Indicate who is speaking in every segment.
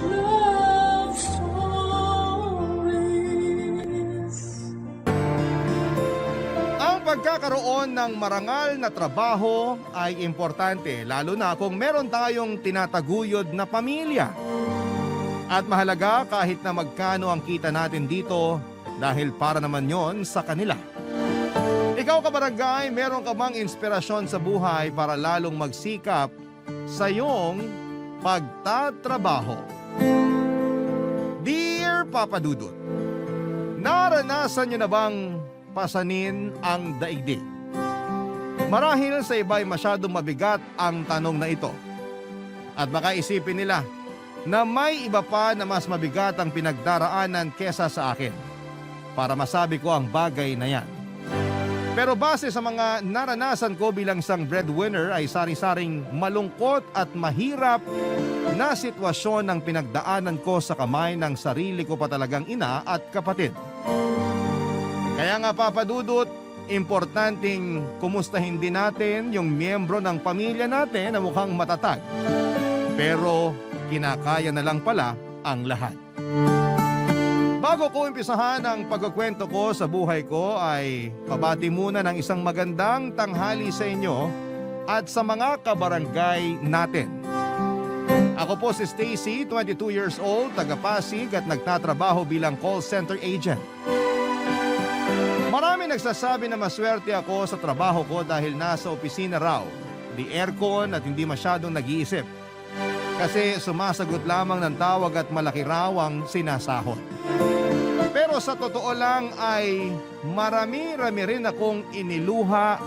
Speaker 1: love stories.
Speaker 2: Ang pagkakaroon ng marangal na trabaho ay importante, lalo na kung meron tayong tinataguyod na pamilya. At mahalaga kahit na magkano ang kita natin dito dahil para naman yon sa kanila. Ikaw kabarangay, meron ka bang inspirasyon sa buhay para lalong magsikap sa iyong pagtatrabaho? Dear Papa Dudut, naranasan niyo na bang pasanin ang daigdig? Marahil sa iba ay masyadong mabigat ang tanong na ito. At baka isipin nila na may iba pa na mas mabigat ang pinagdaraanan kesa sa akin para masabi ko ang bagay na yan. Pero base sa mga naranasan ko bilang isang breadwinner ay sari-saring malungkot at mahirap na sitwasyon ang pinagdaanan ko sa kamay ng sarili ko pa talagang ina at kapatid. Kaya nga Papa Dudut, importanteng kumustahin din natin yung miyembro ng pamilya natin na mukhang matatag. Pero kinakaya na lang pala ang lahat. Bago ko umpisahan ang pagkukwento ko sa buhay ko ay pabati muna ng isang magandang tanghali sa inyo at sa mga kabarangay natin. Ako po si Stacy, 22 years old, taga Pasig at nagtatrabaho bilang call center agent. Marami nagsasabi na maswerte ako sa trabaho ko dahil nasa opisina raw, di aircon at hindi masyadong nag-iisip. Kasi sumasagot lamang ng tawag at malaki raw ang sinasahod. Pero sa totoo lang ay marami-rami rin akong iniluha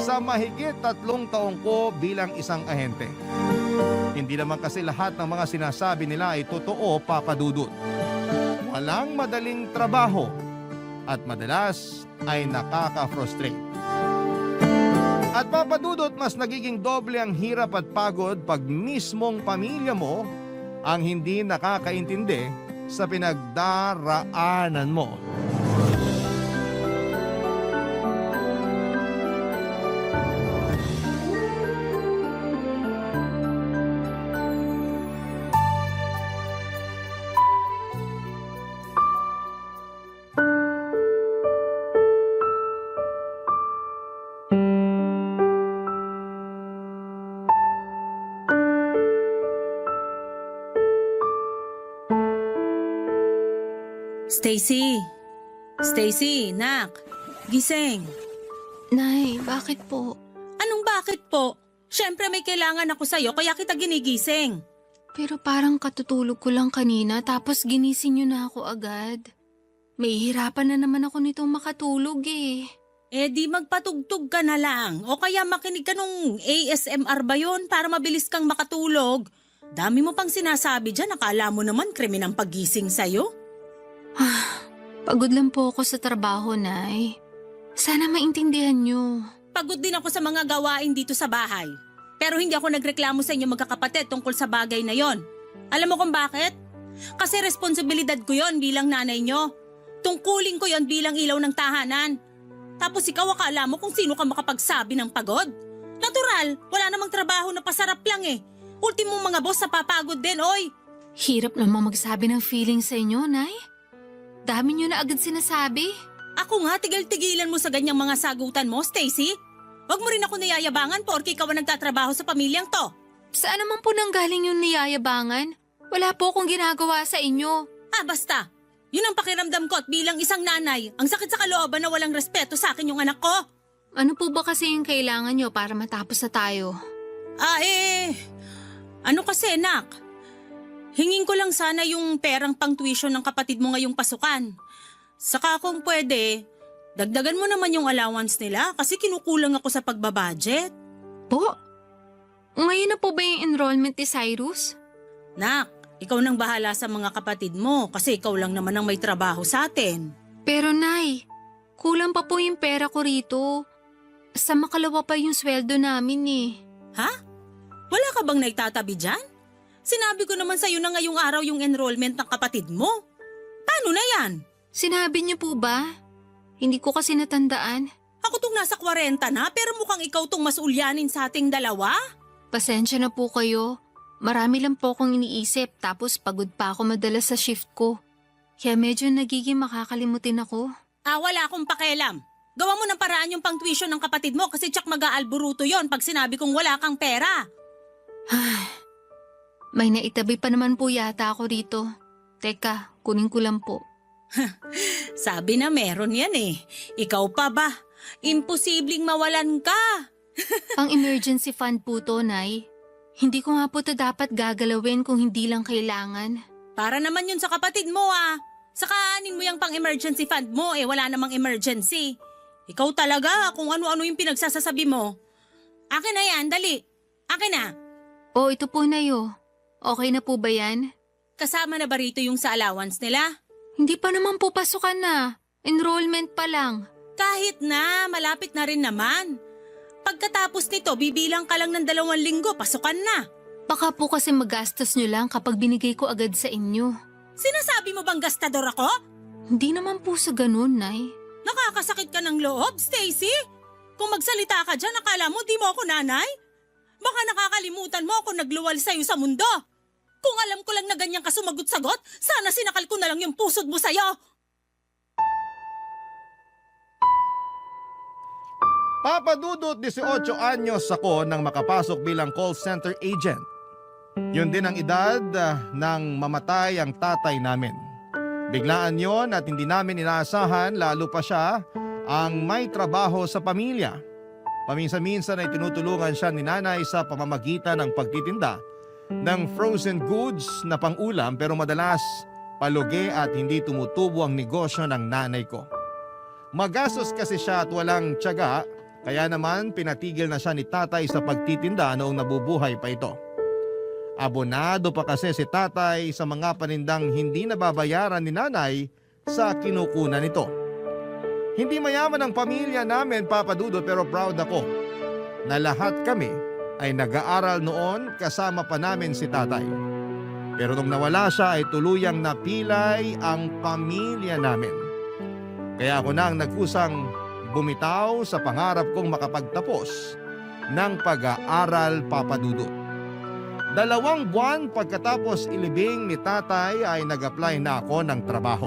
Speaker 2: sa mahigit 3 taong ko bilang isang ahente. Hindi naman kasi lahat ng mga sinasabi nila ay totoo, Papa Dudut. Walang madaling trabaho at madalas ay nakaka-frustrate. At Papa Dudut, mas nagiging doble ang hirap at pagod pag mismong pamilya mo ang hindi nakakaintindi sa pinagdaraanan mo.
Speaker 3: Stacy! Stacy, nak! Gising!
Speaker 4: Nay, bakit po?
Speaker 3: Anong bakit po? Siyempre may kailangan ako sa'yo kaya kita ginigising.
Speaker 4: Pero parang katutulog ko lang kanina tapos ginising niyo na ako agad. May hirapan na naman ako nitong makatulog eh.
Speaker 3: Eh di magpatugtog ka na lang o kaya makinig ka nung ASMR ba yun para mabilis kang makatulog. Dami mo pang sinasabi dyan, akala mo naman krimen ang paggising sa'yo.
Speaker 4: Pagod lang po ako sa trabaho, Nay. Sana maintindihan niyo.
Speaker 3: Pagod din ako sa mga gawain dito sa bahay. Pero hindi ako nagreklamo sa inyo magkakapatid tungkol sa bagay na yon. Alam mo kung bakit? Kasi responsibilidad ko yon bilang nanay nyo. Tungkulin ko yon bilang ilaw ng tahanan. Tapos ikaw akala mo kung sino ka makapagsabi ng pagod? Natural, wala namang trabaho na pasarap lang eh. Ultimong mga boss na papagod din, oy.
Speaker 4: Hirap namang magsabi ng feeling sa inyo, Nay. Dami niyo na agad sinasabi.
Speaker 3: Ako nga, tigil-tigilan mo sa ganyang mga sagutan mo, Stacy. Huwag mo rin ako niyayabangan porke ikaw ang nagtatrabaho sa pamilyang to.
Speaker 4: Saan naman po nanggaling yung niyayabangan? Wala po akong ginagawa sa inyo.
Speaker 3: Basta. Yun ang pakiramdam ko at bilang isang nanay, ang sakit sa kalooban na walang respeto sa akin yung anak ko.
Speaker 4: Ano po ba kasi yung kailangan nyo para matapos na tayo?
Speaker 3: Ano kasi, nak? Hingin ko lang sana yung perang pang tuition ng kapatid mo ngayong pasukan. Saka kung pwede, dagdagan mo naman yung allowance nila kasi kinukulang ako sa pagbabudget.
Speaker 4: Po? Ngayon na po ba yung enrollment ni Cyrus?
Speaker 3: Nak, ikaw nang bahala sa mga kapatid mo kasi ikaw lang naman ang may trabaho sa atin.
Speaker 4: Pero Nay, kulang pa po yung pera ko rito. Sa makalawa pa yung sweldo namin eh.
Speaker 3: Ha? Wala ka bang naitatabi dyan? Sinabi ko naman sa'yo na ngayong araw yung enrollment ng kapatid mo. Paano na yan?
Speaker 4: Sinabi niyo po ba? Hindi ko kasi natandaan.
Speaker 3: Ako tong nasa 40 na pero mukhang ikaw tong mas ulyanin sa ating dalawa.
Speaker 4: Pasensya na po kayo. Marami lang po akong iniisip tapos pagod pa ako madalas sa shift ko. Kaya medyo nagiging makakalimutin ako.
Speaker 3: Wala akong pakialam. Gawa mo ng paraan yung pang-tuition ng kapatid mo kasi tsak mag-aalburuto yon pag sinabi kong wala kang pera.
Speaker 4: May naitabi pa naman po yata ako rito. Teka, kunin ko lang po.
Speaker 3: Sabi na meron yan eh. Ikaw pa ba? Imposibleng mawalan ka.
Speaker 4: Pang emergency fund po to, Nay. Hindi ko nga po to dapat gagalawin kung hindi lang kailangan.
Speaker 3: Para naman yun sa kapatid mo ah. Sakaanin mo yung pang-emergency fund mo wala namang emergency. Ikaw talaga kung ano-ano yung pinagsasasabi mo. Akin na yan, dali. Akin na.
Speaker 4: Ito po, Nay. Okay na po ba yan?
Speaker 3: Kasama na ba rito yung sa allowance nila?
Speaker 4: Hindi pa naman po pasukan na. Enrollment pa lang.
Speaker 3: Kahit na, malapit na rin naman. Pagkatapos nito, bibilang ka lang ng 2 linggo, pasukan na.
Speaker 4: Baka po kasi magastos nyo lang kapag binigay ko agad sa inyo.
Speaker 3: Sinasabi mo bang gastador ako?
Speaker 4: Hindi naman po sa ganun, Nay.
Speaker 3: Nakakasakit ka ng loob, Stacy. Kung magsalita ka dyan, akala mo di mo ako nanay? Baka nakakalimutan mo ako nagluwal sa'yo sa mundo. Kung alam ko lang na ganyan ka sumagot-sagot, sana sinakal ko na lang yung pusod mo sa'yo.
Speaker 2: Papa Dudut, 18 anyos ako nang makapasok bilang call center agent. Yun din ang edad nang mamatay ang tatay namin. Biglaan yon at hindi namin inaasahan, lalo pa siya ang may trabaho sa pamilya. Paminsan-minsan ay tinutulungan siya ni nanay sa pamamagitan ng pagtitinda ng frozen goods na pang-ulam, pero madalas palugi at hindi tumutubo ang negosyo ng nanay ko. Magastos kasi siya at walang tiyaga, kaya naman pinatigil na siya ni tatay sa pagtitinda noong nabubuhay pa ito. Abonado pa kasi si tatay sa mga panindang hindi nababayaran ni nanay sa kinukunan nito. Hindi mayaman ang pamilya namin, Papa Dudut, pero proud ako na lahat kami ay nag-aaral noon kasama pa namin si tatay. Pero nung nawala siya ay tuluyang napilay ang pamilya namin. Kaya ako na ang nagkusang bumitaw sa pangarap kong makapagtapos ng pag-aaral, Papa Dudut. 2 buwan pagkatapos ilibing ni tatay ay nag-apply na ako ng trabaho.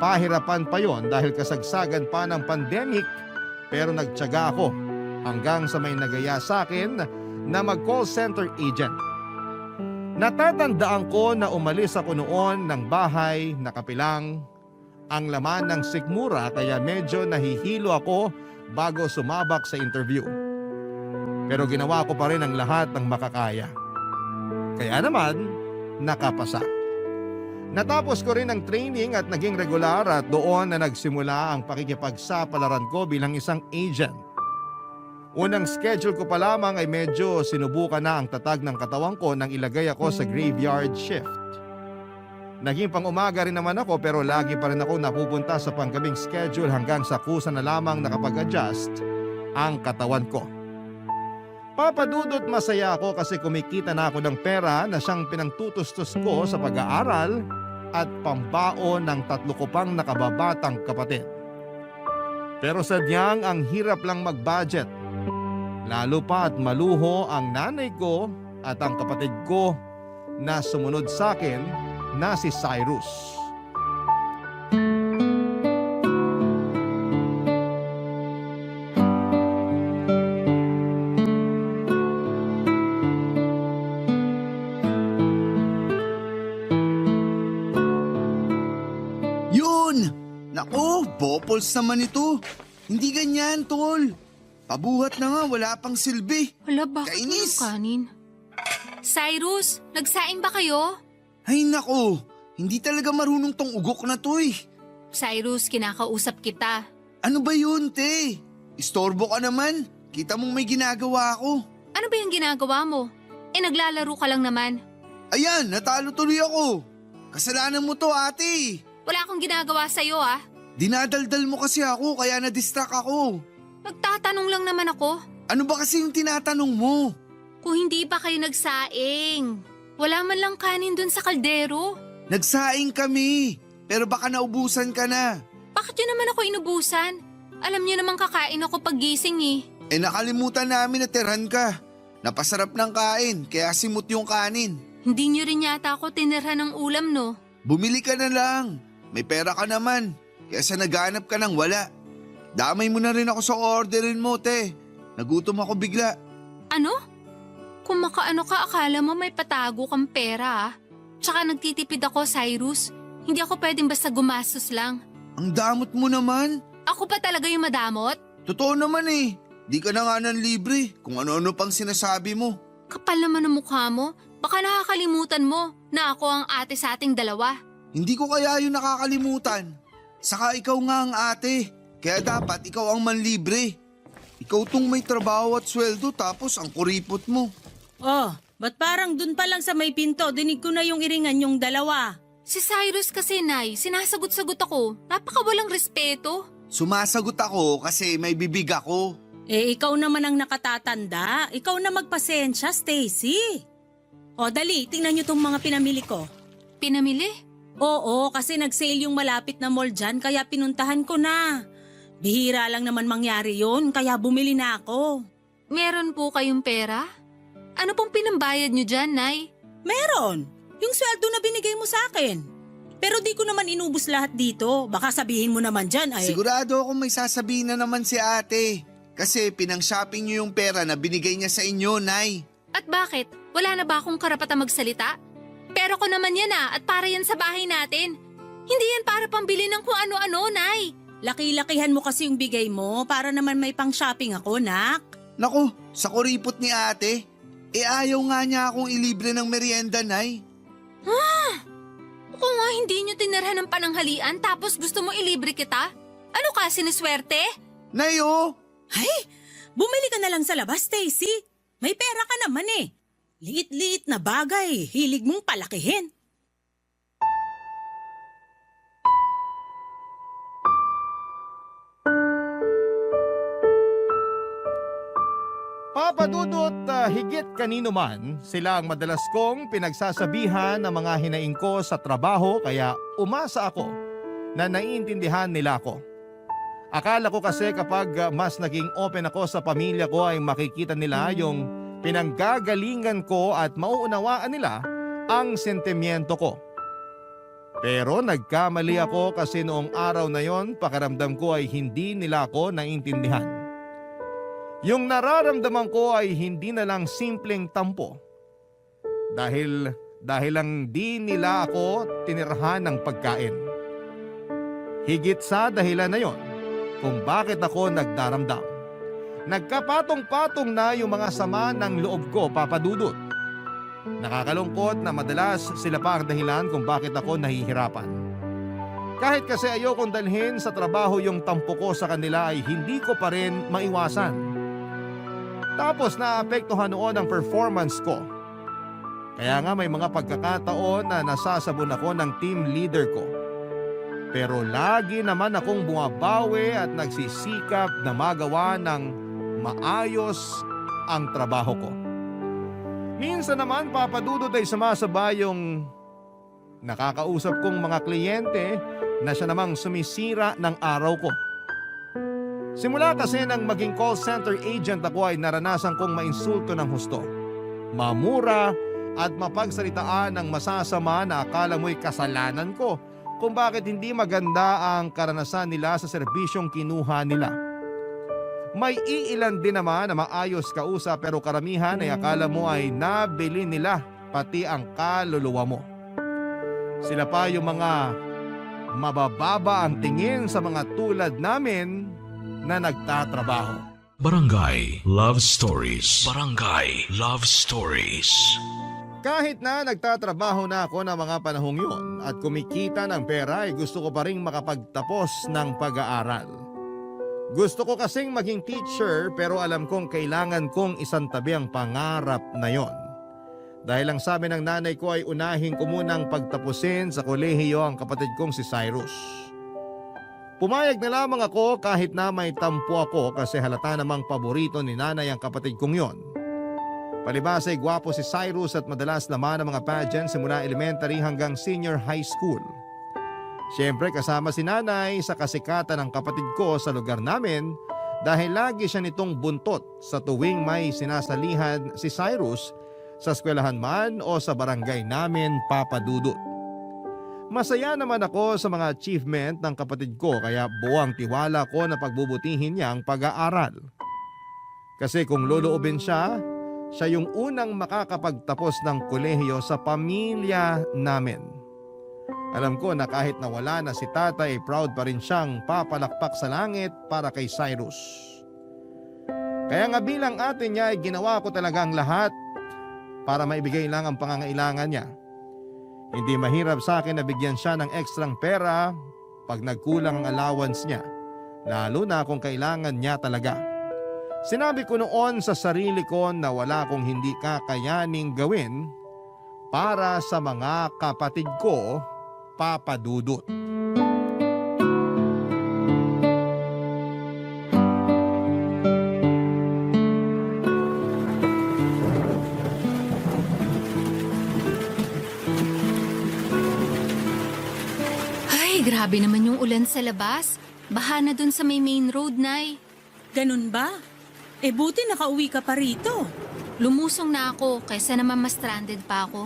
Speaker 2: Pahirapan pa yon dahil kasagsagan pa ng pandemic, pero nagtiyaga ako hanggang sa may nagaya sa akin na mag-call center agent. Natatandaan ko na umalis ako noon ng bahay na kapilang ang laman ng sikmura, kaya medyo nahihilo ako bago sumabak sa interview. Pero ginawa ko pa rin ang lahat ng makakaya. Kaya naman, nakapasa. Natapos ko rin ang training at naging regular at doon na nagsimula ang pakikipagsapalaran ko bilang isang agent. Unang schedule ko pa lamang ay medyo sinubukan na ang tatag ng katawan ko nang ilagay ako sa graveyard shift. Naging pang-umaga rin naman ako, pero lagi pa rin ako napupunta sa panggabing schedule hanggang sa kusa na lamang nakapag-adjust ang katawan ko. Papa Dudut, masaya ako kasi kumikita na ako ng pera na siyang pinangtutustos ko sa pag-aaral at pambaon ng 3 ko pang nakababatang kapatid. Pero sadyang ang hirap lang mag-budget. Lalo pa at maluho ang nanay ko at ang kapatid ko na sumunod sa akin na si Cyrus.
Speaker 1: Yun! Naku, bopols naman ito. Hindi ganyan, tol. Pabuhat na nga, wala pang silbi.
Speaker 4: Wala, bakit
Speaker 1: Kainis!
Speaker 4: walang kanin? Cyrus, nagsaing ba kayo?
Speaker 1: Ay naku, hindi talaga marunong tong ugok na to eh.
Speaker 4: Cyrus, kinakausap kita.
Speaker 1: Ano ba yun, te? Istorbo ka naman. Kita mong may ginagawa ako.
Speaker 4: Ano ba yung ginagawa mo? Naglalaro ka lang naman.
Speaker 1: Ayan, natalo tuloy ako. Kasalanan mo to, ate.
Speaker 4: Wala akong ginagawa sa'yo ah.
Speaker 1: Dinadaldal mo kasi ako kaya na-distract ako.
Speaker 4: Nagtatanong lang naman ako.
Speaker 1: Ano ba kasi yung tinatanong mo?
Speaker 4: Kung hindi pa kayo nagsaing. Wala man lang kanin dun sa kaldero.
Speaker 1: Nagsaing kami, pero baka naubusan ka na.
Speaker 4: Bakit yun naman ako inubusan? Alam niyo naman kakain ako pag gising eh.
Speaker 1: Nakalimutan namin na tirhan ka. Napasarap ng kain, kaya simot yung kanin.
Speaker 4: Hindi niyo rin yata ako tinirhan ng ulam, no?
Speaker 1: Bumili ka na lang. May pera ka naman. Kesa naghanap ka ng wala. Damay mo na rin ako sa orderin mo, te. Nagutom ako bigla.
Speaker 4: Ano? Kung makaano ka, akala mo may patago kang pera, ah. Tsaka nagtitipid ako, Cyrus. Hindi ako pwedeng basta gumastos lang.
Speaker 1: Ang damot mo naman.
Speaker 4: Ako pa talaga yung madamot?
Speaker 1: Totoo naman eh. Di ka na nga ng libre kung ano-ano pang sinasabi mo.
Speaker 4: Kapal naman ang mukha mo. Baka nakakalimutan mo na ako ang ate sa ating dalawa.
Speaker 1: Hindi ko kaya yun nakakalimutan. Saka ikaw nga ang ate. Kaya dapat ikaw ang manlibre. Ikaw tong may trabaho at sweldo tapos ang kuripot mo.
Speaker 3: Oh, ba't parang dun pa lang sa may pinto, dinig ko na yung iringan yung dalawa.
Speaker 4: Si Cyrus kasi, Nay, sinasagot-sagot ako. Napakawalang respeto.
Speaker 1: Sumasagot ako kasi may bibig ako.
Speaker 3: Eh, ikaw naman ang nakatatanda. Ikaw na magpasensya, Stacy. O, dali, tingnan niyo tong mga pinamili ko.
Speaker 4: Pinamili?
Speaker 3: Oo, kasi nag-sale yung malapit na mall dyan, kaya pinuntahan ko na. Bihira lang naman mangyari yun, kaya bumili na ako.
Speaker 4: Meron po kayong pera? Ano pong pinambayad nyo dyan, Nay?
Speaker 3: Meron. Yung sweldo na binigay mo sa akin. Pero di ko naman inubos lahat dito. Baka sabihin mo naman dyan ay...
Speaker 1: Sigurado akong may sasabihin na naman si ate. Kasi pinang-shopping niyo yung pera na binigay niya sa inyo, Nay.
Speaker 4: At bakit? Wala na ba akong karapatang magsalita? Pero ko naman yan at para yan sa bahay natin. Hindi yan para pambili ng kung ano-ano, Nay.
Speaker 3: Laki-lakihan mo kasi yung bigay mo para naman may pang-shopping ako, nak.
Speaker 1: Naku, sa kuripot ni ate. Ayaw nga niya akong ilibre ng merienda, Nay.
Speaker 4: Kung nga hindi nyo tinirhan ng pananghalian tapos gusto mo ilibre kita? Ano ka, siniswerte?
Speaker 1: Nay, oh!
Speaker 3: Ay, bumili ka na lang sa labas, Stacy. May pera ka naman eh. Liit-liit na bagay, hilig mong palakihin.
Speaker 2: Papa Dudut, higit kanino man, sila ang madalas kong pinagsasabihan ng mga hinaing ko sa trabaho kaya umasa ako na naiintindihan nila ako. Akala ko kasi kapag mas naging open ako sa pamilya ko ay makikita nila yung pinanggagalingan ko at mauunawaan nila ang sentimiento ko. Pero nagkamali ako kasi noong araw na yon pakiramdam ko ay hindi nila ako naiintindihan. Yung nararamdaman ko ay hindi na lang simpleng tampo. Dahil lang di nila ako tinirahan ng pagkain. Higit sa dahilan na yon kung bakit ako nagdaramdam. Nagkapatong-patong na yung mga sama ng loob ko, Papa Dudut. Nakakalungkot na madalas sila pa ang dahilan kung bakit ako nahihirapan. Kahit kasi ayokong dalhin sa trabaho yung tampo ko sa kanila ay hindi ko pa rin maiwasan. Tapos naapektuhan noon ang performance ko. Kaya nga may mga pagkakataon na nasasabon ako ng team leader ko. Pero lagi naman akong bumabawi at nagsisikap na magawa ng maayos ang trabaho ko. Minsan naman, Papa Dudut, ay sumasabay yung nakakausap kong mga kliyente na siya namang sumisira ng araw ko. Simula kasi nang maging call center agent ako ay naranasan kong mainsulto ng husto. Mamura at mapagsalitaan ng masasama na akala mo'y kasalanan ko kung bakit hindi maganda ang karanasan nila sa serbisyong kinuha nila. May iilan din naman na maayos kausap pero karamihan ay akala mo ay nabili nila pati ang kaluluwa mo. Sila pa yung mga mabababa ang tingin sa mga tulad namin na nagtatrabaho.
Speaker 5: Barangay Love Stories. Barangay Love Stories.
Speaker 2: Kahit na nagtatrabaho na ako ng mga panahong yun at kumikita ng pera ay gusto ko pa rin makapagtapos ng pag-aaral. Gusto ko kasing maging teacher pero alam kong kailangan kong isantabi ang pangarap na yon. Dahil ang sabi ng nanay ko ay unahin ko munang pagtapusin sa kolehiyo ang kapatid kong si Cyrus. Pumayag na lamang ako kahit na may tampo ako kasi halata namang paborito ni nanay ang kapatid kong yon. Palibhas ay gwapo si Cyrus at madalas laman ang mga pageant simula elementary hanggang senior high school. Siyempre kasama si nanay sa kasikatan ng kapatid ko sa lugar namin dahil lagi siya nitong buntot sa tuwing may sinasalihan si Cyrus sa eskwelahan man o sa barangay namin, Papa Dudut. Masaya naman ako sa mga achievement ng kapatid ko kaya buwang tiwala ko na pagbubutihin niya ang pag-aaral. Kasi kung loloobin siya yung unang makakapagtapos ng kolehiyo sa pamilya namin. Alam ko na kahit nawala na si tatay, proud pa rin siyang papalakpak sa langit para kay Cyrus. Kaya nga bilang ate niya ay ginawa ko talaga ang lahat para maibigay lang ang pangangailangan niya. Hindi mahirap sa akin na bigyan siya ng ekstrang pera pag nagkulang ang allowance niya, lalo na kung kailangan niya talaga. Sinabi ko noon sa sarili ko na wala akong hindi kakayaning gawin para sa mga kapatid ko, Papa Dudut.
Speaker 4: Ay, grabe naman yung ulan sa labas. Baha na dun sa may main road, Nay.
Speaker 3: Ganun ba? Buti nakauwi ka pa rito.
Speaker 4: Lumusong na ako kaysa naman mas stranded pa ako.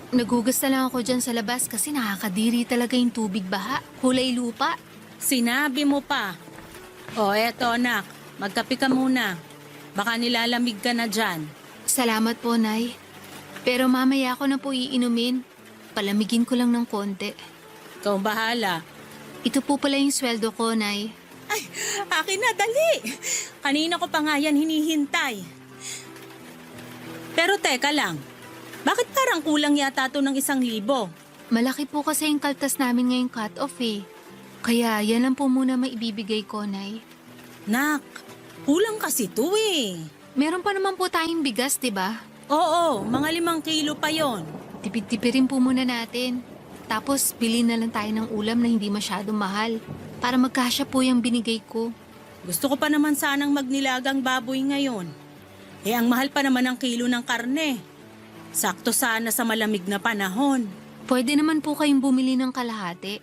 Speaker 4: Nagugas na lang ako dyan sa labas kasi nakakadiri talaga yung tubig baha. Kulay lupa.
Speaker 3: Sinabi mo pa. Eto anak, magkape ka muna. Baka nilalamig ka na dyan.
Speaker 4: Salamat po, Nay. Pero mamaya ako na po iinumin. Palamigin ko lang ng konti.
Speaker 3: Ikaw bahala.
Speaker 4: Ito po pala yung sweldo ko, Nay.
Speaker 3: Ay, akin na, dali. Kanina ko pa nga yan hinihintay. Pero teka lang, bakit parang kulang yata to ng 1,000?
Speaker 4: Malaki po kasi yung kaltas namin ngayong cut-off eh. Kaya yan lang po muna maibibigay ko, Nay.
Speaker 3: Nak, kulang kasi to eh.
Speaker 4: Meron pa naman po tayong bigas, di ba?
Speaker 3: Oo, mga 5 kilo pa yon.
Speaker 4: Tipid-tipirin po muna natin. Tapos bilhin na lang tayo ng ulam na hindi masyadong mahal. Para magkasya po yung binigay ko.
Speaker 3: Gusto ko pa naman sanang magnilagang baboy ngayon. Ang mahal pa naman ang kilo ng karne. Sakto sana sa malamig na panahon.
Speaker 4: Pwede naman po kayong bumili ng kalahati.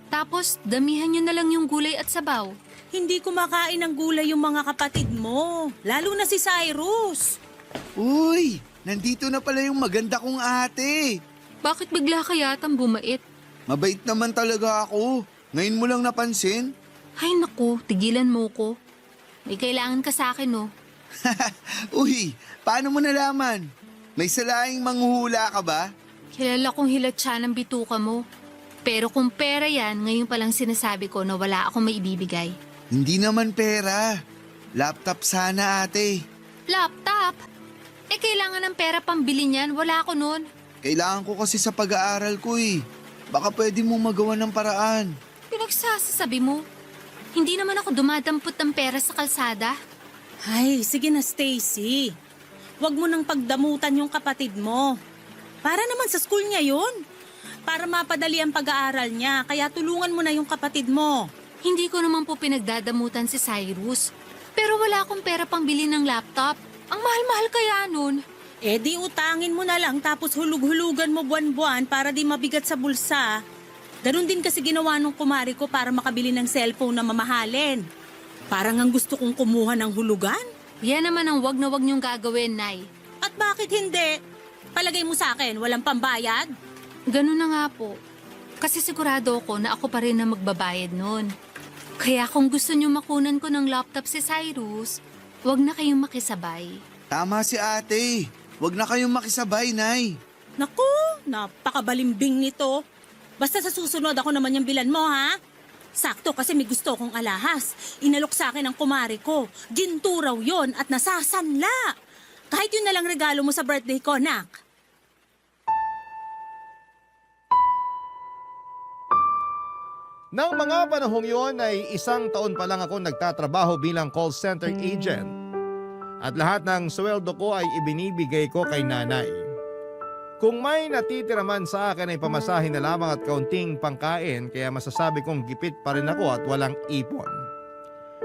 Speaker 4: Tapos damihan nyo na lang yung gulay at sabaw.
Speaker 3: Hindi kumakain ng gulay yung mga kapatid mo. Lalo na si Cyrus.
Speaker 1: Uy, nandito na pala yung maganda kong ate.
Speaker 4: Bakit bigla ka yatang bumait?
Speaker 1: Mabait naman talaga ako. Ngayon mo lang napansin?
Speaker 4: Ay naku, tigilan mo ko. May kailangan ka sa akin, no?
Speaker 1: Uy, paano mo nalaman? May salaing manghuhula ka ba?
Speaker 4: Kilala kong hilatsa ng bituka mo. Pero kung pera yan, ngayon palang sinasabi ko na wala akong maibibigay.
Speaker 1: Hindi naman pera. Laptop sana ate.
Speaker 4: Laptop? Kailangan ng pera pambili niyan. Wala ako nun.
Speaker 1: Kailangan ko kasi sa pag-aaral ko eh. Baka pwede mong magawa ng paraan.
Speaker 4: Pinagsasabi mo. Hindi naman ako dumadampot ng pera sa kalsada.
Speaker 3: Ay, sige na Stacy. Huwag mo nang pagdamutan yung kapatid mo. Para naman sa school niya yun. Para mapadali ang pag-aaral niya, kaya tulungan mo na yung kapatid mo.
Speaker 4: Hindi ko naman po pinagdadamutan si Cyrus. Pero wala akong pera pang bili ng laptop. Ang mahal-mahal kaya nun.
Speaker 3: Di utangin mo na lang tapos hulug-hulugan mo buwan-buwan para di mabigat sa bulsa. Ganon din kasi ginawa nung kumari ko para makabili ng cellphone na mamahalin. Parang ang gusto kong kumuha ng hulugan.
Speaker 4: Yan naman ang wag na wag niyong gagawin, Nay.
Speaker 3: At bakit hindi? Palagay mo sa akin, walang pambayad?
Speaker 4: Ganun na nga po. Kasi sigurado ako na ako pa rin na magbabayad nun. Kaya kung gusto niyo makunan ko ng laptop si Cyrus, wag na kayong makisabay.
Speaker 1: Tama si ate. Huwag na kayong makisabay, Nay.
Speaker 3: Naku, napakabalimbing nito. Basta sa susunod ako naman yung bilan mo, ha? Sakto kasi may gusto kong alahas. Inalok sa akin ang kumari ko. Ginto raw yun at nasasanla. Kahit yun na lang regalo mo sa birthday ko, nak.
Speaker 2: Nang mga panahong yon ay 1 taon pa lang ako nagtatrabaho bilang call center agent. At lahat ng sweldo ko ay ibinibigay ko kay nanay. Kung may natitira man sa akin ay pamasahin na lamang at kaunting pangkain kaya masasabi kong gipit pa rin ako at walang ipon.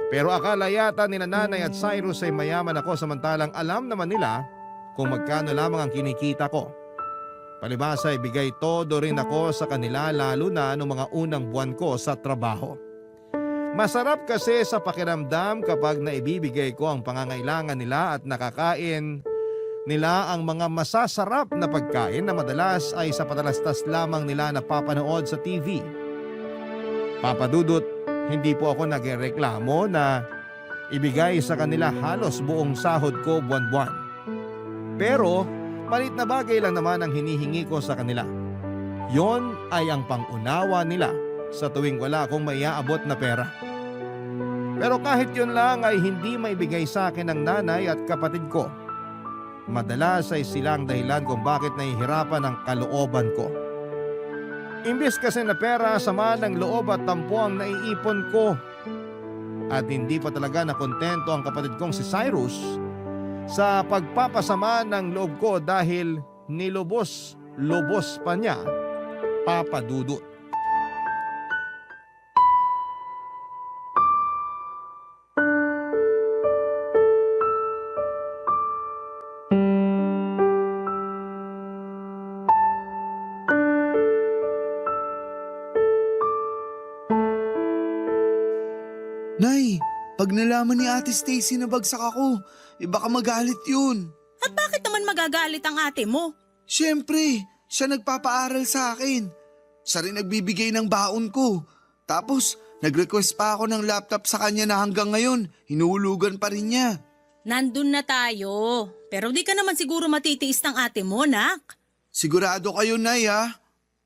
Speaker 2: Pero akala yata ni nanay at Cyrus ay mayaman ako samantalang alam naman nila kung magkano lamang ang kinikita ko. Palibasa ibigay todo rin ako sa kanila lalo na noong mga unang buwan ko sa trabaho. Masarap kasi sa pakiramdam kapag naibibigay ko ang pangangailangan nila at nakakain nila ang mga masasarap na pagkain na madalas ay sa patalastas lamang nila napapanood sa TV. Papa Dudut, hindi po ako nagreklamo na ibigay sa kanila halos buong sahod ko buwan-buwan. Pero maliit na bagay lang naman ang hinihingi ko sa kanila. Yon ay ang pangunawa nila sa tuwing wala akong maiaabot na pera. Pero kahit yun lang ay hindi maibigay sa akin ng nanay at kapatid ko. Madalas ay silang dahilan kung bakit nahihirapan ang kalooban ko. Imbes kasi na pera, sama ng loob at tampo ang naiipon ko. At hindi pa talaga nakontento ang kapatid kong si Cyrus sa pagpapasama ng loob ko dahil nilubos-lubos pa niya Papa Dudut.
Speaker 1: Nay, pag nalaman ni Ate Stacy na bagsak ako, baka magalit yun.
Speaker 3: At bakit naman magagalit ang ate mo?
Speaker 1: Siyempre, siya nagpapaaral sa akin. Siya rin nagbibigay ng baon ko. Tapos, nag-request pa ako ng laptop sa kanya na hanggang ngayon, hinuhulugan pa rin niya.
Speaker 3: Nandun na tayo. Pero di ka naman siguro matitiis ng ate mo, nak.
Speaker 1: Sigurado kayo, Nay, ha?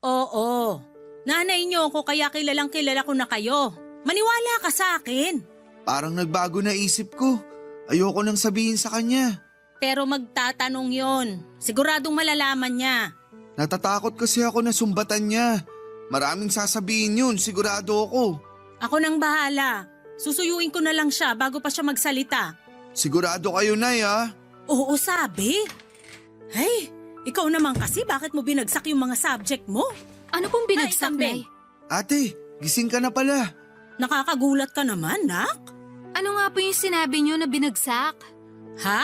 Speaker 3: Oo. Nanay niyo ko kaya kilalang kilala ko na kayo. Maniwala ka sa akin.
Speaker 1: Parang nagbago na isip ko. Ayoko nang sabihin sa kanya.
Speaker 3: Pero magtatanong yon. Siguradong malalaman niya.
Speaker 1: Natatakot kasi ako na sumbatan niya. Maraming sasabihin yun, sigurado ako.
Speaker 3: Ako nang bahala. Susuyuin ko na lang siya bago pa siya magsalita.
Speaker 1: Sigurado kayo, Nay, ha?
Speaker 3: Oo, sabi. Hey, ikaw naman kasi bakit mo binagsak yung mga subject mo?
Speaker 4: Ano pong binagsak,
Speaker 3: Nay,
Speaker 4: Nay?
Speaker 1: Ate, gising ka na pala.
Speaker 3: Nakakagulat ka naman, nak.
Speaker 4: Ano nga po yung sinabi niyo na binagsak?
Speaker 3: Ha?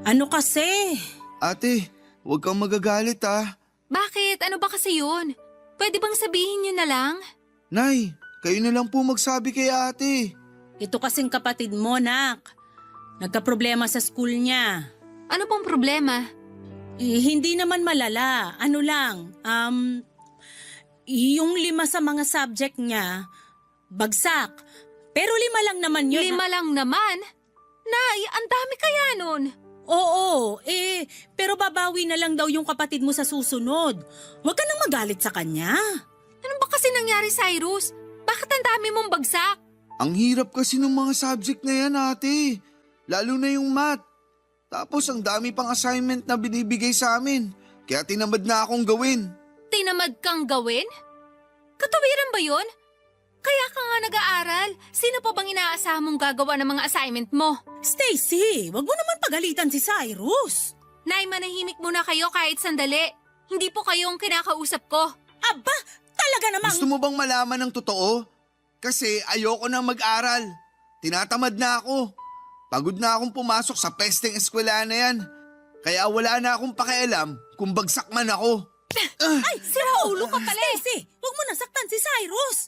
Speaker 3: Ano kasi?
Speaker 1: Ate, huwag kang magagalit, ha?
Speaker 4: Bakit? Ano ba kasi yun? Pwede bang sabihin niyo na lang?
Speaker 1: Nay, kayo na lang po magsabi kay ate.
Speaker 3: Ito kasing kapatid mo, nak. Nagka-problema sa school niya.
Speaker 4: Ano pong problema?
Speaker 3: Hindi naman malala. Ano lang, yung 5 sa mga subject niya, bagsak. Pero 5 lang naman yun.
Speaker 4: 5 lang naman? Nay, ang dami kaya nun.
Speaker 3: Oo, pero babawi na lang daw yung kapatid mo sa susunod. Huwag ka nang magalit sa kanya.
Speaker 4: Ano ba kasi nangyari, Cyrus? Bakit ang dami mong bagsak?
Speaker 1: Ang hirap kasi ng mga subject na yan, ate. Lalo na yung math. Tapos ang dami pang assignment na binibigay sa amin. Kaya tinamad na akong gawin.
Speaker 4: Tinamad kang gawin? Katawiran ba yun? Kaya ka nga nag-aaral. Sino pa bang inaasahan mong gagawa ng mga assignment mo?
Speaker 3: Stacy, wag mo naman pagalitan si Cyrus.
Speaker 4: Nay, manahimik muna kayo kahit sandali. Hindi po kayo ang kinakausap ko.
Speaker 3: Aba, talaga namang...
Speaker 1: Gusto mo bang malaman ng totoo? Kasi ayoko na mag-aral. Tinatamad na ako. Pagod na akong pumasok sa pesteng eskwela na yan. Kaya wala na akong pakialam kung bagsak man ako.
Speaker 3: Ay, sira ulo ka pala. Stacy, wag mo nasaktan si Cyrus.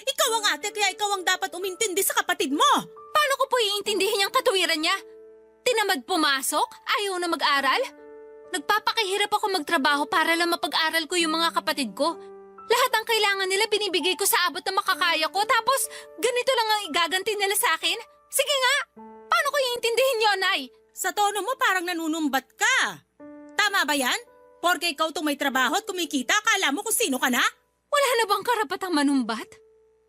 Speaker 3: Ikaw ang ate kaya ikaw ang dapat umintindi sa kapatid mo.
Speaker 4: Paano ko po iintindihin yung katuwiran niya? Tinamad pumasok? Ayaw na mag-aral? Nagpapakahirap ako magtrabaho para lang mapag-aral ko yung mga kapatid ko. Lahat ang kailangan nila binibigay ko sa abot na makakaya ko tapos ganito lang ang igaganti nila sa akin? Sige nga, paano ko iintindihin yun, Nay?
Speaker 3: Sa tono mo parang nanunumbat ka. Tama ba yan? Porke ikaw itong may trabaho at kumikita, akala mo kung sino ka na?
Speaker 4: Wala na bang karapatang manumbat?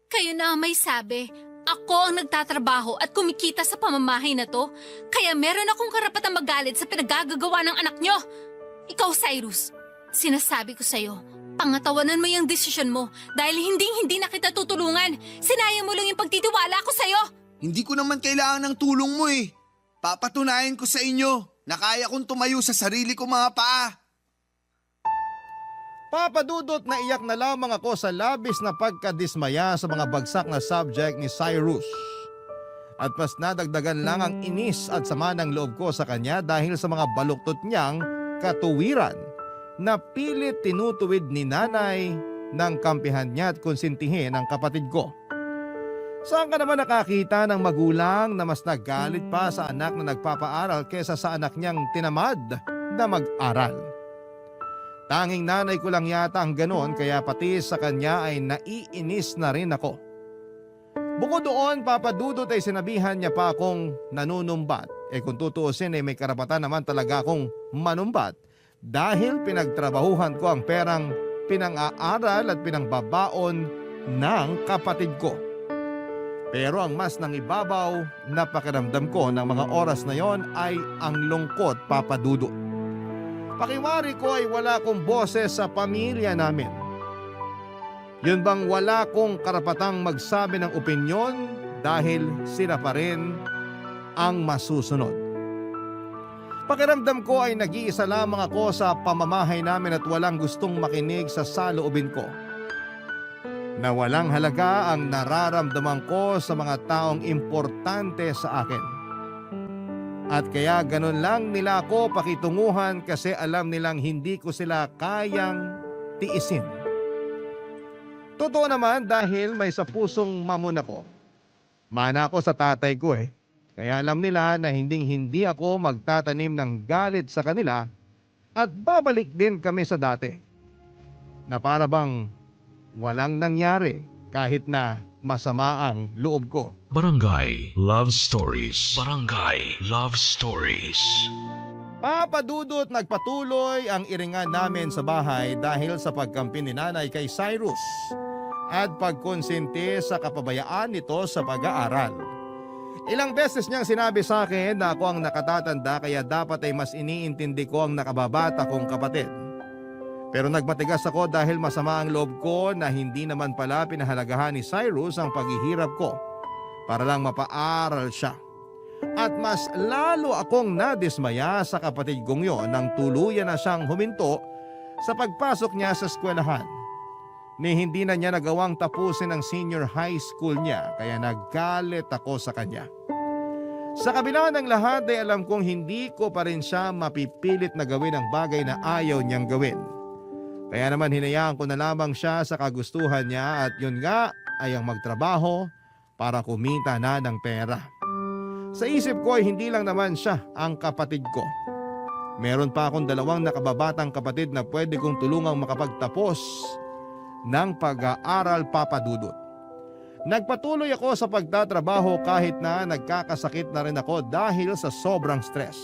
Speaker 4: Kayo na ang may sabi. Ako ang nagtatrabaho at kumikita sa pamamahay na to. Kaya meron akong karapatang magalit sa pinagagagawa ng anak nyo. Ikaw, Cyrus, sinasabi ko sa'yo, pangatawanan mo yung desisyon mo dahil hindi na kita tutulungan. Sinayang mo lang yung pagtitiwala ko sa'yo.
Speaker 1: Hindi ko naman kailangan ng tulong mo eh. Papatunayan ko sa inyo na kaya kong tumayo sa sarili kong mga paa.
Speaker 2: Papa Dudut, naiyak na lamang ako sa labis na pagkadismaya sa mga bagsak na subject ni Cyrus. At mas nadagdagan lang ang inis at sama ng loob ko sa kanya dahil sa mga baluktot niyang katuwiran na pilit tinutuwid ni nanay ng kampihan niya at konsintihin ang kapatid ko. Saan ka naman nakakita ng magulang na mas naggalit pa sa anak na nagpapaaral kesa sa anak niyang tinamad na mag-aral? Tanging nanay ko lang yata ang ganon kaya pati sa kanya ay naiinis na rin ako. Bukod doon, Papa Dudut ay sinabihan niya pa akong nanunumbat. Kung tutuusin may karapatan naman talaga akong manumbat dahil pinagtrabahuhan ko ang perang pinang-aaral at pinangbabaon ng kapatid ko. Pero ang mas nangibabaw na pakiramdam ko ng mga oras na yon ay ang lungkot, Papa Dudut. Pakiwari ko ay wala kong boses sa pamilya namin. Yun bang wala kong karapatang magsabi ng opinyon dahil sila pa rin ang masusunod. Pakiramdam ko ay nag-iisa lamang ako sa pamamahay namin at walang gustong makinig sa saloobin ko. Na walang halaga ang nararamdaman ko sa mga taong importante sa akin. At kaya ganun lang nila ako pakitunguhan kasi alam nilang hindi ko sila kayang tiisin. Totoo naman dahil may sa pusong mamon ako. Mana ako sa tatay ko Kaya alam nila na hindi ako magtatanim ng galit sa kanila at babalik din kami sa dati. Na para bang walang nangyari kahit na masama ang loob ko.
Speaker 5: Barangay Love Stories. Barangay Love Stories.
Speaker 2: Papa Dudut, nagpatuloy ang iringan namin sa bahay dahil sa pagkampi ni nanay kay Cyrus at pagkonsente sa kapabayaan nito sa pag-aaral. Ilang beses niyang sinabi sa akin na ako ang nakatatanda kaya dapat ay mas iniintindi ko ang nakababata kong kapatid. Pero nagmatigas ako dahil masama ang loob ko na hindi naman pala pinahalagahan ni Cyrus ang paghihirap ko para lang mapaaral siya. At mas lalo akong nadismaya sa kapatid kong yon nang tuluyan na siyang huminto sa pagpasok niya sa eskwelahan. Ni hindi na niya nagawang tapusin ang senior high school niya kaya naggalit ako sa kanya. Sa kabila ng lahat ay alam kong hindi ko pa rin siya mapipilit na gawin ang bagay na ayaw niyang gawin. Kaya naman hinayaan ko na lamang siya sa kagustuhan niya at yun nga ay ang magtrabaho para kumita na ng pera. Sa isip ko ay hindi lang naman siya ang kapatid ko. Meron pa akong 2 nakababatang kapatid na pwede kong tulungang makapagtapos ng pag-aaral, Papa Dudut. Nagpatuloy ako sa pagtatrabaho kahit na nagkakasakit na rin ako dahil sa sobrang stress.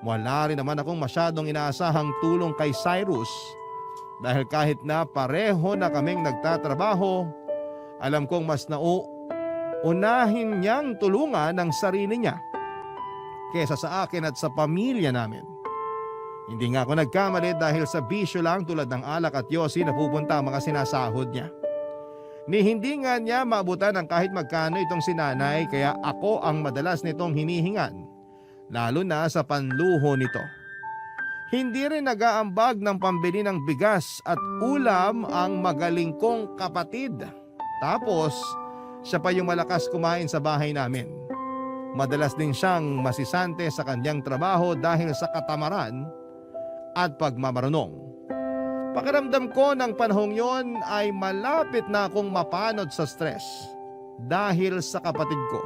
Speaker 2: Wala rin naman akong masyadong inaasahang tulong kay Cyrus dahil kahit na pareho na kaming nagtatrabaho, alam kong mas unahin niyang tulungan ang sarili niya kesa sa akin at sa pamilya namin. Hindi nga ako nagkamali dahil sa bisyo lang tulad ng alak at yosi na pupunta ang mga sinasahod niya. Ni hindi nga niya maabutan ng kahit magkano itong sinanay kaya ako ang madalas nitong hinihingan, lalo na sa panluho nito. Hindi rin nag-aambag ng pambili ng bigas at ulam ang magaling kong kapatid. Tapos, siya pa yung malakas kumain sa bahay namin. Madalas din siyang masisante sa kanyang trabaho dahil sa katamaran at pagmamarunong. Pakiramdam ko ng panahong yon ay malapit na akong mapanod sa stress dahil sa kapatid ko.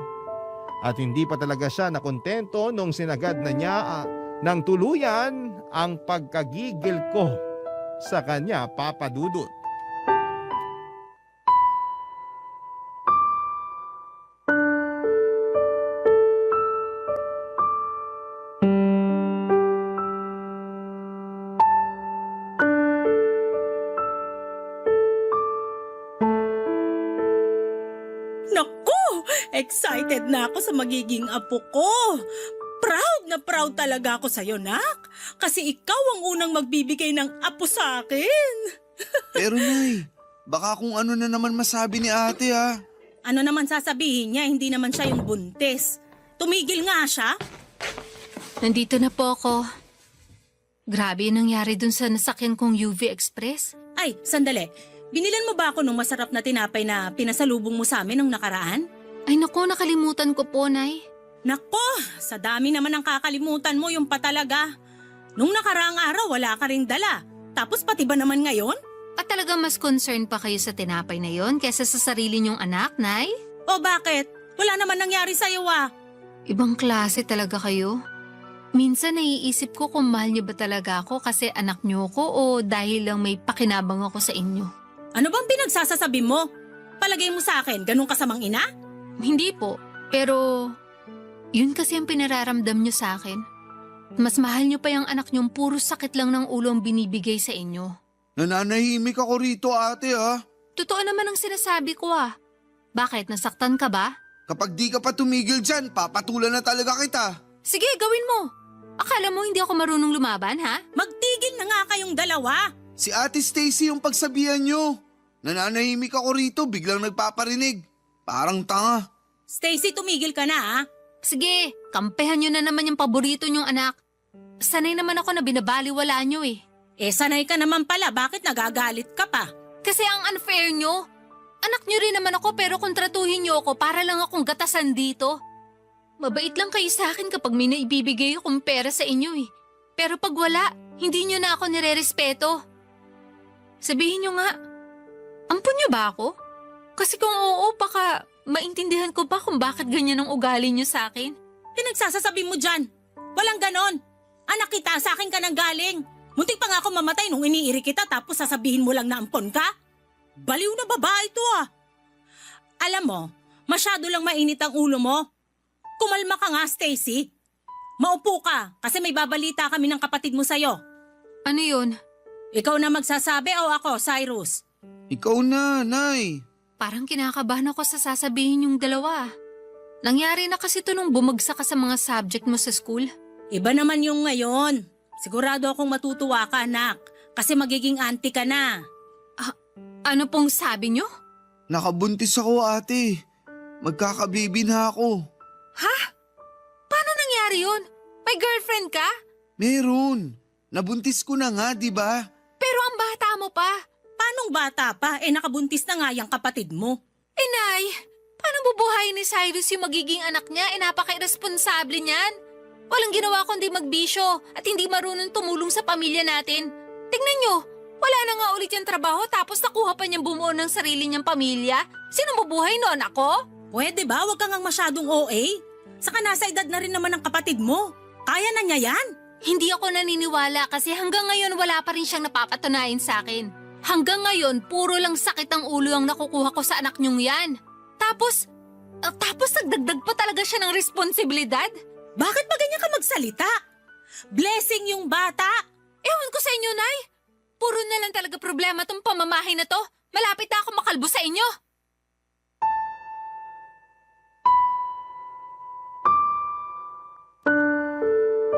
Speaker 2: At hindi pa talaga siya nakontento nung sinagad na niya ng tuluyan ang pagkagigil ko sa kanya, Papa Dudut.
Speaker 3: Excited na ako sa magiging apo ko. Proud talaga ako sa'yo, nak. Kasi ikaw ang unang magbibigay ng apo sa akin.
Speaker 1: Pero Nay, baka kung ano na naman masabi ni ate ha.
Speaker 3: Ano naman sasabihin niya, hindi naman siya yung buntis. Tumigil nga siya.
Speaker 4: Nandito na po ako. Grabe yung nangyari dun sa nasakyan kong UV Express.
Speaker 3: Ay, sandali. Binilan mo ba ako ng masarap na tinapay na pinasalubong mo sa amin nung nakaraan?
Speaker 4: Ay naku, nakalimutan ko po, Nay.
Speaker 3: Nako, sa dami naman ang kakalimutan mo yung patalaga. Nung nakaraang araw, wala ka ring dala. Tapos pati ba naman ngayon?
Speaker 4: At talagang mas concerned pa kayo sa tinapay na yon kaysa sa sarili niyong anak, Nay?
Speaker 3: O bakit? Wala naman nangyari sa'yo ah.
Speaker 4: Ibang klase talaga kayo. Minsan naiisip ko kung mahal niyo ba talaga ako kasi anak niyo ko o dahil lang may pakinabang ako sa inyo.
Speaker 3: Ano bang pinagsasasabi mo? Palagay mo sa akin, ganun kasamang ina?
Speaker 4: Hindi po, pero yun kasi ang pinararamdam niyo sa akin. Mas mahal niyo pa yung anak niyong puro sakit lang ng ulo ang binibigay sa inyo.
Speaker 1: Nananahimik ako rito ate ha.
Speaker 4: Totoo naman ang sinasabi ko ah. Bakit, nasaktan ka ba?
Speaker 1: Kapag di ka pa tumigil dyan, papatulan na talaga kita.
Speaker 4: Sige, gawin mo. Akala mo hindi ako marunong lumaban, ha?
Speaker 3: Magtigil na nga kayong dalawa.
Speaker 1: Si Ate Stacy yung pagsabihan nyo. Nananahimik ako rito, biglang nagpaparinig. Parang tanga.
Speaker 3: Stacy, tumigil ka na ah.
Speaker 4: Sige, kampehan nyo na naman yung paborito nyong anak. Sanay naman ako na binabaliwala nyo eh.
Speaker 3: Eh sanay ka naman pala, bakit nagagalit ka pa?
Speaker 4: Kasi ang unfair nyo. Anak nyo rin naman ako pero kontratuhin nyo ako para lang akong gatasan dito. Mabait lang kayo sa akin kapag may naibibigay akong pera sa inyo eh. Pero pag wala, hindi nyo na ako nire-respeto. Sabihin nyo nga, ampun nyo ba ako? Kasi kung oo, baka maintindihan ko ba kung bakit ganyan ang ugali nyo sa akin?
Speaker 3: Pinagsasasabi mo dyan. Walang ganon. Anak kita, sa akin ka nang galing. Muntik pa nga ako mamatay nung iniiri kita tapos sasabihin mo lang na ampon ka? Baliw na babae to ah. Alam mo, masyado lang mainit ang ulo mo. Kumalma ka nga, Stacy. Maupo ka kasi may babalita kami ng kapatid mo sa'yo.
Speaker 4: Ano yun?
Speaker 3: Ikaw na magsasabi o ako, Cyrus?
Speaker 1: Ikaw na, Nay.
Speaker 4: Parang kinakabahan ako sa sasabihin yung dalawa. Nangyari na kasi to nung bumagsak ka sa mga subject mo sa school.
Speaker 3: Iba naman yung ngayon. Sigurado akong matutuwa ka, anak. Kasi magiging auntie ka na.
Speaker 4: Ano pong sabi nyo?
Speaker 1: Nakabuntis ako ate. Magkakabibi na ako.
Speaker 4: Ha? Paano nangyari yun? May girlfriend ka?
Speaker 1: Meron. Nabuntis ko na nga, di ba?
Speaker 4: Pero ang bata mo pa.
Speaker 3: Paanong bata pa? Eh nakabuntis na nga yung kapatid mo.
Speaker 4: Nay, paano bubuhayin ni Cyrus yung magiging anak niya? Napaka-irresponsable niyan. Walang ginawa kundi magbisyo at hindi marunong tumulong sa pamilya natin. Tingnan nyo, wala na nga ulit yung trabaho tapos nakuha pa niyang bumuo ng sarili niyang pamilya. Sino mabuhay noon, ako?
Speaker 3: Pwede ba? Huwag kang ang masyadong OA. Saka nasa edad na rin naman ng kapatid mo. Kaya na niya yan.
Speaker 4: Hindi ako naniniwala kasi hanggang ngayon wala pa rin siyang napapatunayan sa akin. Hanggang ngayon, puro lang sakit ang ulo ang nakukuha ko sa anak niyong yan. Tapos nagdagdag pa talaga siya ng responsibilidad.
Speaker 3: Bakit ba ganyan ka magsalita? Blessing yung bata.
Speaker 4: Ewan ko sa inyo, Nay. Puro na lang talaga problema tong pamamahay na to. Malapit na ako makalbo sa inyo.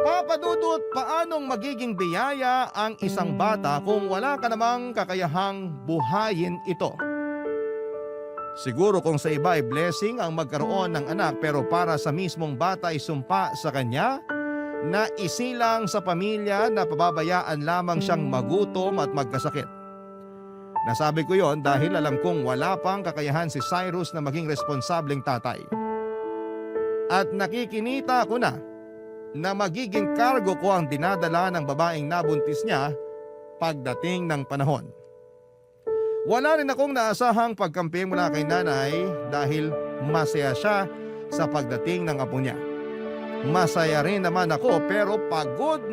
Speaker 2: Papadudot, paanong magiging biyaya ang isang bata kung wala ka namang kakayahang buhayin ito? Siguro kung sa iba ay blessing ang magkaroon ng anak pero para sa mismong bata ay sumpa sa kanya na isilang sa pamilya na pababayaan lamang siyang magutom at magkasakit. Nasabi ko yon dahil alam kong wala pang kakayahan si Cyrus na maging responsableng tatay. At nakikinita ko na magiging kargo ko ang dinadala ng babaeng nabuntis niya pagdating ng panahon. Wala rin akong naasahang pagkampi mula kay nanay dahil masaya siya sa pagdating ng apo niya. Masaya rin naman ako pero pagod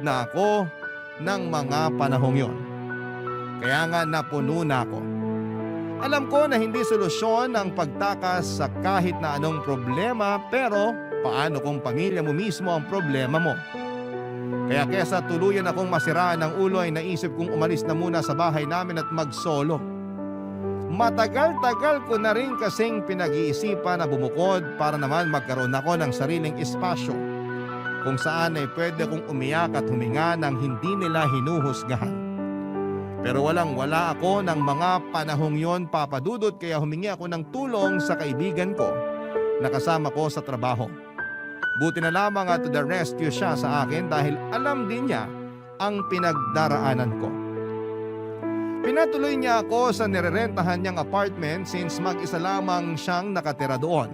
Speaker 2: na ako ng mga panahong yon. Kaya nga napuno na ako. Alam ko na hindi solusyon ang pagtakas sa kahit na anong problema pero paano kung pamilya mo mismo ang problema mo? Kaya kesa tuluyan akong masiraan ng ulo ay naisip kong umalis na muna sa bahay namin at mag-solo. Matagal-tagal ko na rin kasing pinag-iisipan na bumukod para naman magkaroon ako ng sariling espasyo kung saan ay pwede kong umiyak at huminga ng hindi nila hinuhusgahan. Pero walang-wala ako ng mga panahong yon, papadudot, kaya humingi ako ng tulong sa kaibigan ko na kasama ko sa trabaho. Buti na lamang at to the rescue siya sa akin dahil alam din niya ang pinagdaraanan ko. Pinatuloy niya ako sa nirerentahan niyang apartment since mag-isa lamang siyang nakatira doon.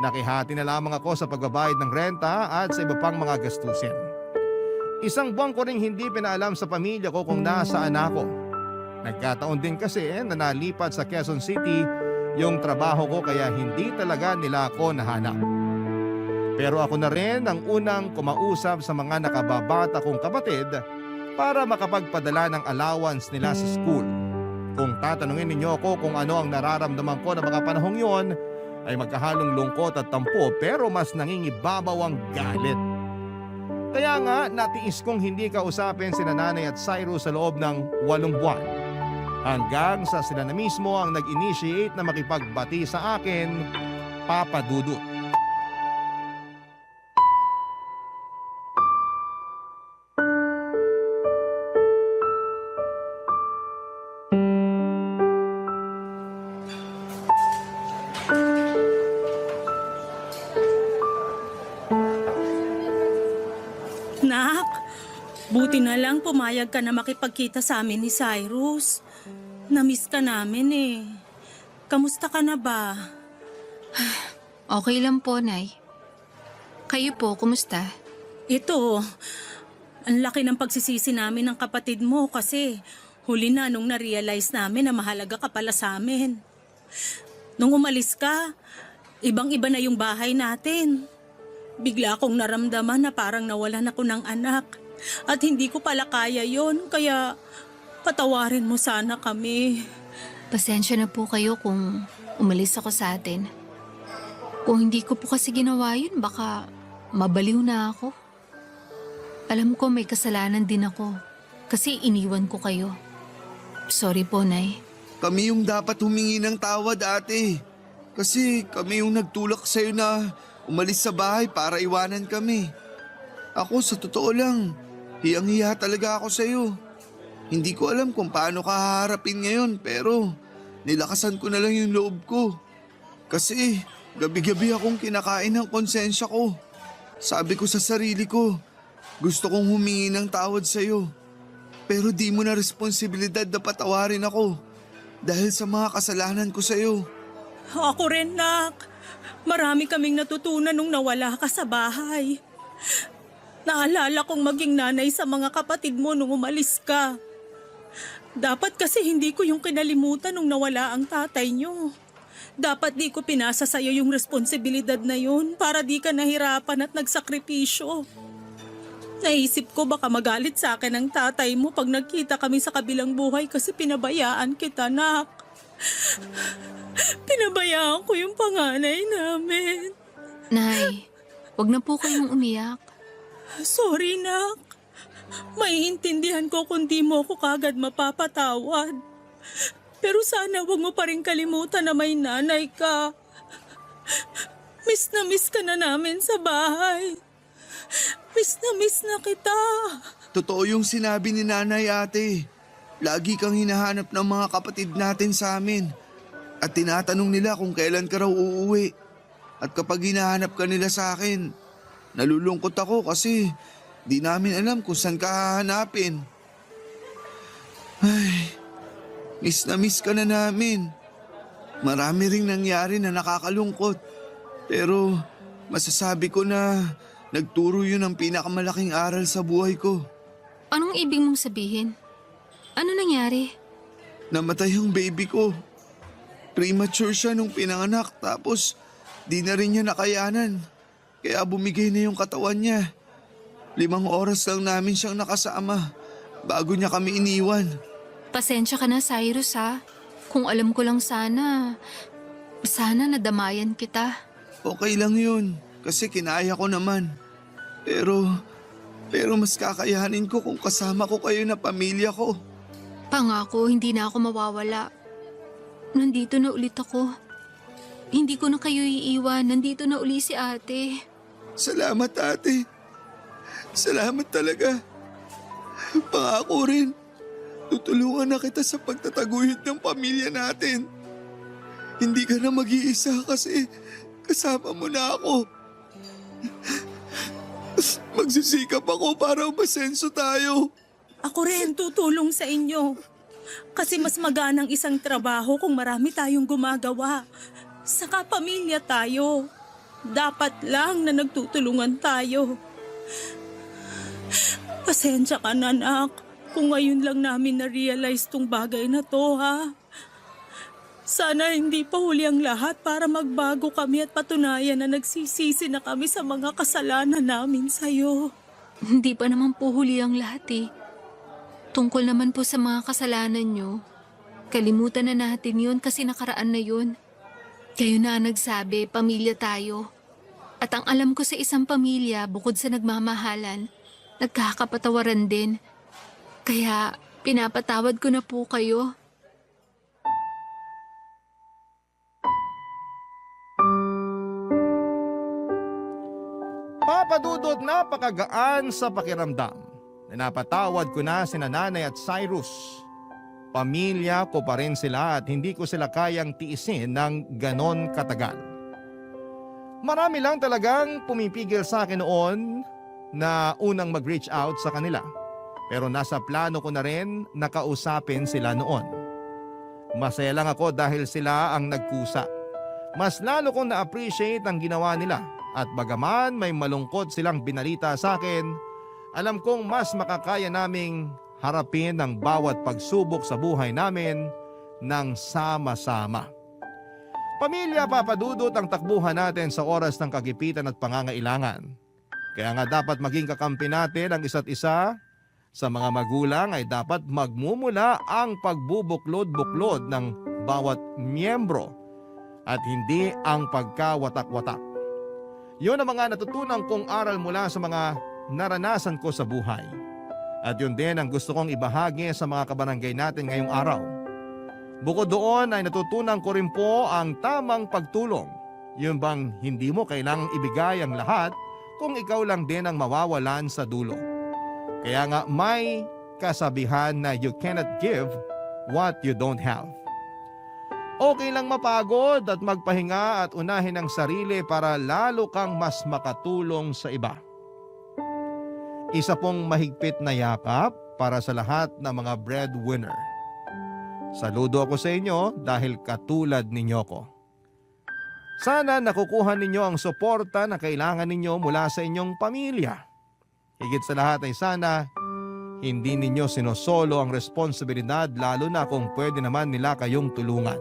Speaker 2: Nakihati na lamang ako sa pagbabayad ng renta at sa iba pang mga gastusin. Isang buwan ko ring hindi pinaalam sa pamilya ko kung nasaan ako. Nagkataon din kasi na nalipat sa Quezon City yung trabaho ko kaya hindi talaga nila ako nahanap. Pero ako na rin ang unang kumausap sa mga nakababata kong kapatid para makapagpadala ng allowance nila sa school. Kung tatanungin ninyo ako kung ano ang nararamdaman ko na mga panahong yon, ay magkahalong lungkot at tampo pero mas nangingibabaw ang galit. Kaya nga natiis kong hindi kausapin si Nanay at Cyrus sa loob ng 8 buwan. Hanggang sa sila na mismo ang nag-initiate na makipagbati sa akin, Papa Dudut.
Speaker 3: Nak, buti na lang pumayag ka na makipagkita sa amin ni Cyrus. Namiss ka namin eh. Kamusta ka na ba?
Speaker 4: Okay lang po, Nay. Kayo po, kumusta?
Speaker 3: Ito, ang laki ng pagsisisi namin ng kapatid mo kasi huli na nung na-realize namin na mahalaga ka pala sa amin. Nung umalis ka, ibang-iba na yung bahay natin. Bigla akong naramdaman na parang nawalan ako ng anak at hindi ko pala kaya yon kaya patawarin mo sana kami.
Speaker 4: Pasensya na po kayo kung umalis ako sa atin. Kung hindi ko po kasi ginawa yun, baka mabaliw na ako. Alam ko may kasalanan din ako kasi iniwan ko kayo. Sorry po, Nay.
Speaker 1: Kami yung dapat humingi ng tawad, ate. Kasi kami yung nagtulak sa'yo na umalis sa bahay para iwanan kami. Ako sa totoo lang, hiyang-hiya talaga ako sa'yo. Hindi ko alam kung paano ka haharapin ngayon pero nilakasan ko na lang yung loob ko. Kasi gabi-gabi akong kinakain ng konsensya ko. Sabi ko sa sarili ko, gusto kong humingi ng tawad sa'yo. Pero di mo na responsibilidad na patawarin ako dahil sa mga kasalanan ko sa'yo.
Speaker 3: Ako rin, Nak. Marami kaming natutunan nung nawala ka sa bahay. Naalala kong maging nanay sa mga kapatid mo nung umalis ka. Dapat kasi hindi ko yung kinalimutan nung nawala ang tatay niyo. Dapat di ko pinasa sa'yo yung responsibilidad na yun para di ka nahirapan at nagsakripisyo. Naisip ko baka magalit sa akin ang tatay mo pag nagkita kami sa kabilang buhay kasi pinabayaan kita, Nak. Pinabayaan ko yung panganay namin.
Speaker 4: Nay, wag na po kayong umiyak.
Speaker 3: Sorry, Nak. Maiintindihan ko kung di mo ako kagad mapapatawad. Pero sana wag mo pa rin kalimutan na may nanay ka. Miss na miss ka na namin sa bahay. Miss na kita.
Speaker 1: Totoo yung sinabi ni nanay, ate. Lagi kang hinahanap ng mga kapatid natin sa amin. At tinatanong nila kung kailan ka raw uuwi. At kapag hinahanap ka nila sa akin, nalulungkot ako kasi di namin alam kung saan ka hahanapin. Ay, miss ka na namin. Marami ring nangyari na nakakalungkot. Pero masasabi ko na nagturo yun ang pinakamalaking aral sa buhay ko.
Speaker 4: Anong ibig mong sabihin? Ano nangyari?
Speaker 1: Namatay ang baby ko. Premature siya nung pinanganak tapos di na rin niya nakayanan. Kaya bumigay na yung katawan niya. 5 oras lang namin siyang nakasama bago niya kami iniwan.
Speaker 4: Pasensya ka na, Cyrus, ha? Kung alam ko lang sana nadamayan kita.
Speaker 1: Okay lang yun kasi kinaya ko naman. Pero mas kakayanin ko kung kasama ko kayo na pamilya ko.
Speaker 4: Pangako, hindi na ako mawawala. Nandito na ulit ako. Hindi ko na kayo iiwan. Nandito na uli si ate.
Speaker 1: Salamat, ate. Salamat talaga. Pangako rin, tutulungan na kita sa pagtataguyod ng pamilya natin. Hindi ka na mag-iisa kasi kasama mo na ako. Magsisikap ako para umasenso tayo.
Speaker 3: Ako rin tutulong sa inyo. Kasi mas maganang isang trabaho kung marami tayong gumagawa. Saka pamilya tayo. Dapat lang na nagtutulungan tayo. Pasensya ka na, Nak. Kung ngayon lang namin na-realize tong bagay na to, ha? Sana hindi pa huli ang lahat para magbago kami at patunayan na nagsisisi na kami sa mga kasalanan namin sa'yo.
Speaker 4: Hindi pa naman po huli ang lahat eh. Tungkol naman po sa mga kasalanan nyo, kalimutan na natin yun kasi nakaraan na yun. Kayo na ang nagsabi, pamilya tayo. At ang alam ko sa isang pamilya, bukod sa nagmamahalan, nagkakapatawaran din. Kaya pinapatawad ko na po kayo.
Speaker 2: Papa Dudut, napakagaan sa pakiramdam. Napatawad ko na sina Nanay at Cyrus. Pamilya ko pa rin sila at hindi ko sila kayang tiisin ng ganon katagal. Marami lang talagang pumipigil sa akin noon na unang mag-reach out sa kanila. Pero nasa plano ko na rin nakausapin sila noon. Masaya lang ako dahil sila ang nagkusa. Mas lalo kong na-appreciate ang ginawa nila. At bagaman may malungkot silang binalita sa akin, alam kong mas makakaya naming harapin ang bawat pagsubok sa buhay namin ng sama-sama. Pamilya, Papa Dudut, ang takbuhan natin sa oras ng kagipitan at pangangailangan. Kaya nga dapat maging kakampi natin ang isa't isa. Sa mga magulang ay dapat magmumula ang pagbubuklod-buklod ng bawat miyembro at hindi ang pagkawatak-watak. Yun ang mga natutunan kong aral mula sa mga naranasan ko sa buhay. At yun din ang gusto kong ibahagi sa mga kabarangay natin ngayong araw. Bukod doon ay natutunan ko rin po ang tamang pagtulong. Yun bang hindi mo kailangang ibigay ang lahat kung ikaw lang din ang mawawalan sa dulo. Kaya nga may kasabihan na you cannot give what you don't have. Okay lang mapagod at magpahinga at unahin ang sarili para lalo kang mas makatulong sa iba. Isa pong mahigpit na yakap para sa lahat ng mga breadwinner. Saludo ako sa inyo dahil katulad ninyo ko. Sana nakukuha ninyo ang suporta na kailangan ninyo mula sa inyong pamilya. Higit sa lahat ay sana hindi ninyo sinosolo ang responsibilidad lalo na kung pwede naman nila kayong tulungan.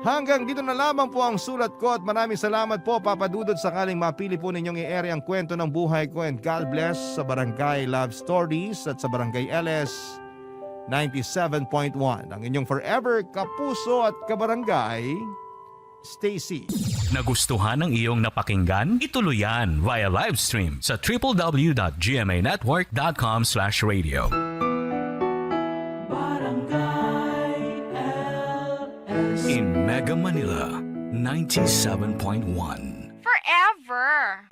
Speaker 2: Hanggang dito na lamang po ang sulat ko at maraming salamat po Papa Dudut sakaling mapili po ninyong i-air ang kwento ng buhay ko and God bless sa Barangay Love Stories at sa Barangay LS 97.1. Ang inyong forever kapuso at kabarangay, Stacy.
Speaker 6: Nagustuhan ng iyong napakinggan? Ituloy yan via live stream sa www.gmanetwork.com/radio. In Mega Manila, 97.1.
Speaker 7: Forever.